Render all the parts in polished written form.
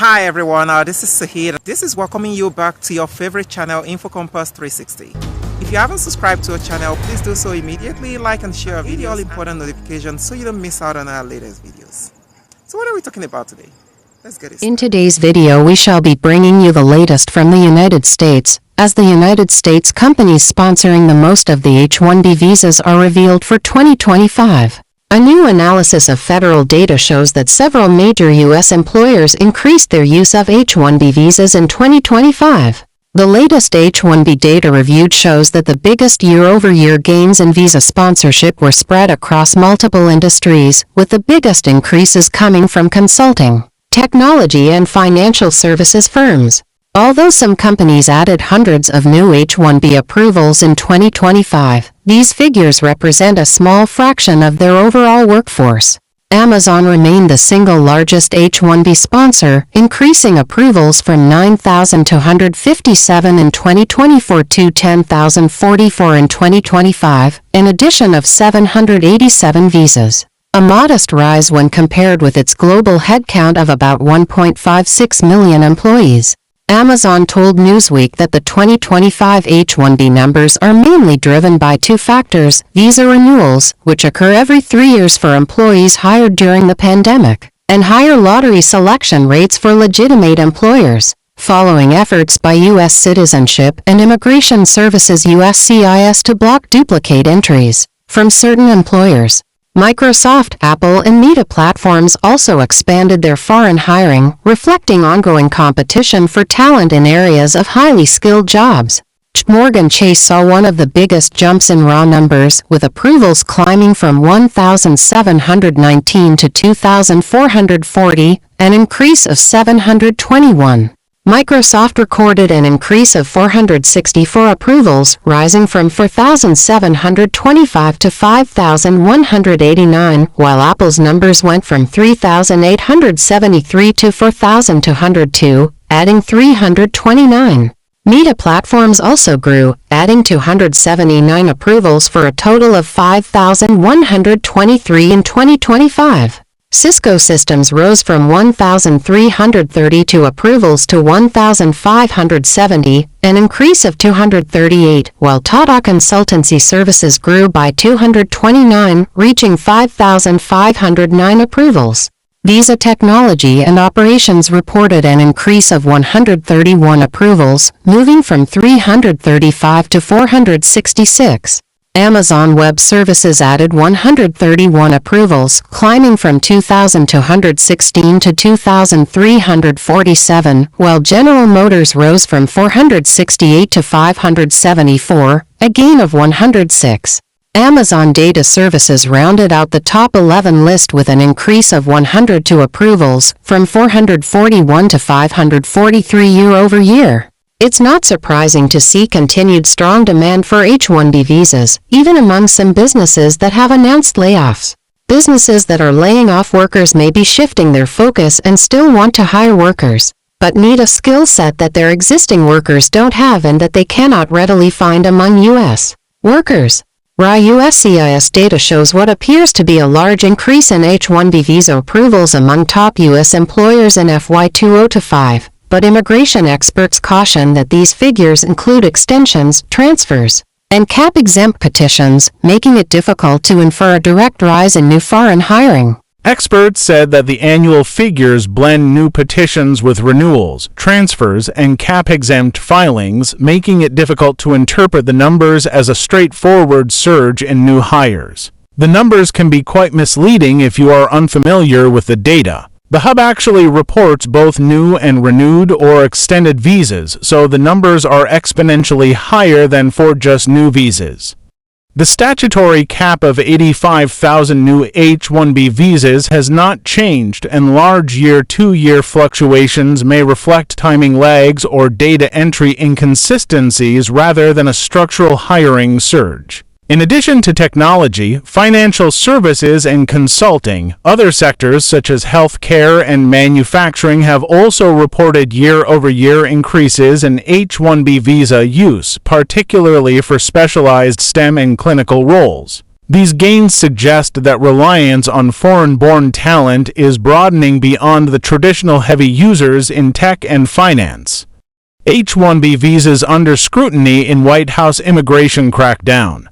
Hi everyone, this is Sahid. This is welcoming you back to your favorite channel, InfoCompass 360. If you haven't subscribed to our channel, please do so immediately. Like and share video all important notifications so you don't miss out on our latest videos. So what are we talking about today? Let's get it started. In today's video we shall be bringing you the latest from the United States, as the United States companies sponsoring the most of the H-1B visas are revealed for 2025. A new analysis of federal data shows that several major U.S. employers increased their use of H-1B visas in 2025. The latest H-1B data reviewed shows that the biggest year-over-year gains in visa sponsorship were spread across multiple industries, with the biggest increases coming from consulting, technology and financial services firms. Although some companies added hundreds of new H-1B approvals in 2025, these figures represent a small fraction of their overall workforce. Amazon remained the single largest H-1B sponsor, increasing approvals from 9,257 in 2024 to 10,044 in 2025, an addition of 787 visas. A modest rise when compared with its global headcount of about 1.56 million employees. Amazon told Newsweek that the 2025 H-1B numbers are mainly driven by two factors: visa renewals, which occur every 3 years for employees hired during the pandemic, and higher lottery selection rates for legitimate employers, following efforts by U.S. Citizenship and Immigration Services USCIS to block duplicate entries from certain employers. Microsoft, Apple, and Meta platforms also expanded their foreign hiring, reflecting ongoing competition for talent in areas of highly skilled jobs. Morgan Chase saw one of the biggest jumps in raw numbers, with approvals climbing from 1,719 to 2,440, an increase of 721. Microsoft recorded an increase of 464 approvals, rising from 4,725 to 5,189, while Apple's numbers went from 3,873 to 4,202, adding 329. Meta platforms also grew, adding 279 approvals for a total of 5,123 in 2025. Cisco Systems rose from 1,332 approvals to 1,570, an increase of 238, while Tata Consultancy Services grew by 229, reaching 5,509 approvals. Visa Technology and Operations reported an increase of 131 approvals, moving from 335 to 466. Amazon Web Services added 131 approvals, climbing from 2,216 to 2,347, while General Motors rose from 468 to 574, a gain of 106. Amazon Data Services rounded out the top 11 list with an increase of 102 approvals, from 441 to 543 year-over-year. It's not surprising to see continued strong demand for H-1B visas, even among some businesses that have announced layoffs. Businesses that are laying off workers may be shifting their focus and still want to hire workers, but need a skill set that their existing workers don't have and that they cannot readily find among U.S. workers. USCIS data shows what appears to be a large increase in H-1B visa approvals among top U.S. employers in FY 2025. But immigration experts caution that these figures include extensions, transfers, and cap-exempt petitions, making it difficult to infer a direct rise in new foreign hiring. Experts said that the annual figures blend new petitions with renewals, transfers, and cap-exempt filings, making it difficult to interpret the numbers as a straightforward surge in new hires. The numbers can be quite misleading if you are unfamiliar with the data. The hub actually reports both new and renewed or extended visas, so the numbers are exponentially higher than for just new visas. The statutory cap of 85,000 new H-1B visas has not changed, and large year-to-year fluctuations may reflect timing lags or data entry inconsistencies rather than a structural hiring surge. In addition to technology, financial services, and consulting, other sectors such as healthcare and manufacturing have also reported year-over-year increases in H-1B visa use, particularly for specialized STEM and clinical roles. These gains suggest that reliance on foreign-born talent is broadening beyond the traditional heavy users in tech and finance. H-1B visas under scrutiny in White House immigration crackdown.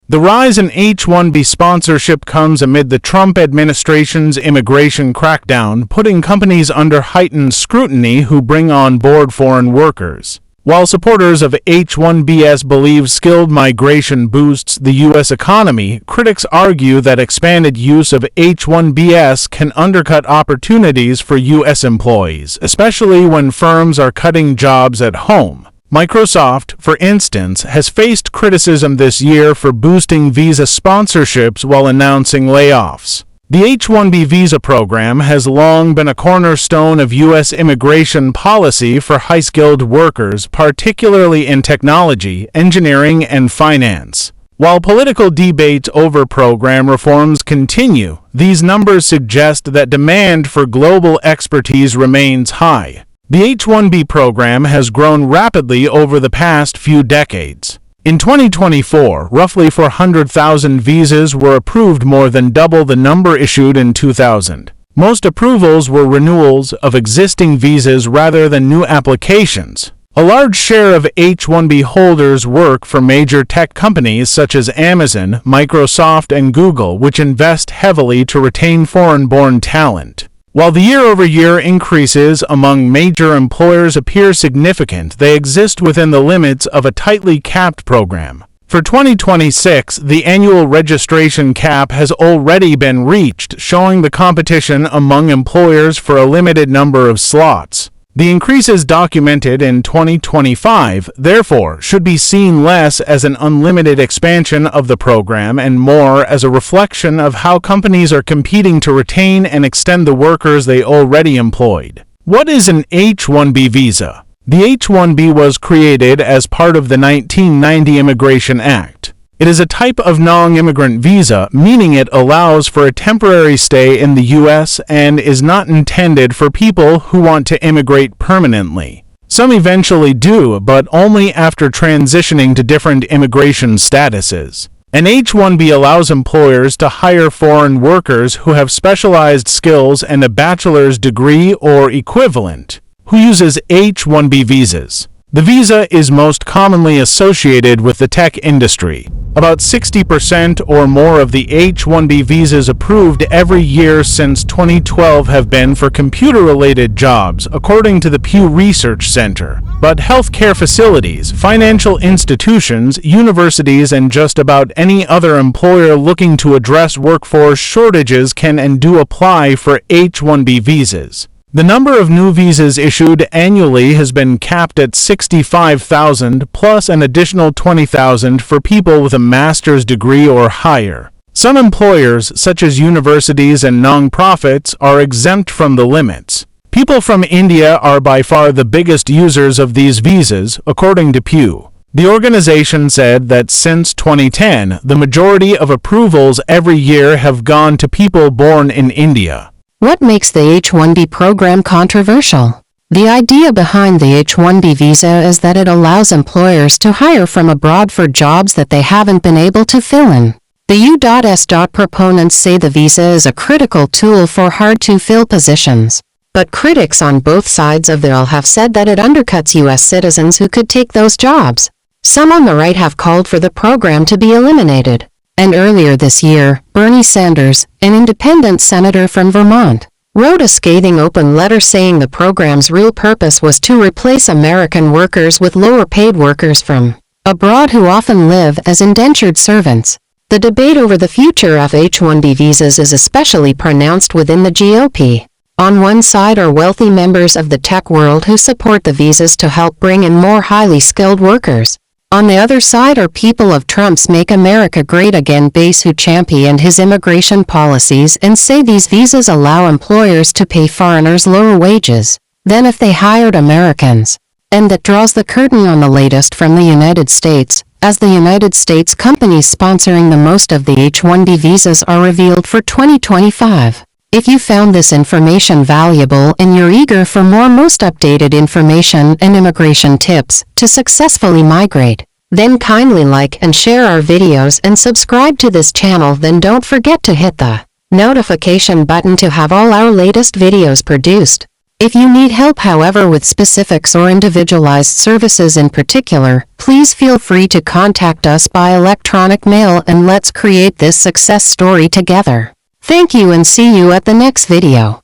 The rise in H-1B sponsorship comes amid the Trump administration's immigration crackdown, putting companies under heightened scrutiny who bring on board foreign workers. While supporters of H-1Bs believe skilled migration boosts the U.S. economy, critics argue that expanded use of H-1Bs can undercut opportunities for U.S. employees, especially when firms are cutting jobs at home. Microsoft, for instance, has faced criticism this year for boosting visa sponsorships while announcing layoffs. The H-1B visa program has long been a cornerstone of U.S. immigration policy for high-skilled workers, particularly in technology, engineering, and finance. While political debates over program reforms continue, these numbers suggest that demand for global expertise remains high. The H-1B program has grown rapidly over the past few decades. In 2024, roughly 400,000 visas were approved, more than double the number issued in 2000. Most approvals were renewals of existing visas rather than new applications. A large share of H-1B holders work for major tech companies such as Amazon, Microsoft, and Google, which invest heavily to retain foreign-born talent. While the year-over-year increases among major employers appear significant, they exist within the limits of a tightly capped program. For 2026, the annual registration cap has already been reached, showing the competition among employers for a limited number of slots. The increases documented in 2025, therefore, should be seen less as an unlimited expansion of the program and more as a reflection of how companies are competing to retain and extend the workers they already employed. What is an H-1B visa? The H-1B was created as part of the 1990 Immigration Act. It is a type of non-immigrant visa, meaning it allows for a temporary stay in the U.S. and is not intended for people who want to immigrate permanently. Some eventually do, but only after transitioning to different immigration statuses. An H-1B allows employers to hire foreign workers who have specialized skills and a bachelor's degree or equivalent. Who uses H-1B visas? The visa is most commonly associated with the tech industry. About 60% or more of the H-1B visas approved every year since 2012 have been for computer-related jobs, according to the Pew Research Center. But healthcare facilities, financial institutions, universities, and just about any other employer looking to address workforce shortages can and do apply for H-1B visas. The number of new visas issued annually has been capped at 65,000 plus an additional 20,000 for people with a master's degree or higher. Some employers, such as universities and nonprofits, are exempt from the limits. People from India are by far the biggest users of these visas, according to Pew. The organization said that since 2010, the majority of approvals every year have gone to people born in India. What makes the H-1B program controversial? The idea behind the H-1B visa is that it allows employers to hire from abroad for jobs that they haven't been able to fill in. The U.S. proponents say the visa is a critical tool for hard-to-fill positions. But critics on both sides of the aisle have said that it undercuts U.S. citizens who could take those jobs. Some on the right have called for the program to be eliminated. And earlier this year, Bernie Sanders, an independent senator from Vermont, wrote a scathing open letter saying the program's real purpose was to replace American workers with lower-paid workers from abroad who often live as indentured servants. The debate over the future of H-1B visas is especially pronounced within the GOP. On one side are wealthy members of the tech world who support the visas to help bring in more highly skilled workers. On the other side are people of Trump's Make America Great Again base who champion his immigration policies and say these visas allow employers to pay foreigners lower wages than if they hired Americans. And that draws the curtain on the latest from the United States, as the United States companies sponsoring the most of the H-1B visas are revealed for 2025. If you found this information valuable and you're eager for more most updated information and immigration tips to successfully migrate, Then kindly like and share our videos and subscribe to this channel. Then don't forget to hit the notification button to have all our latest videos produced. If you need help, however, with specifics or individualized services in particular, please feel free to contact us by electronic mail and let's create this success story together. Thank you and see you at the next video.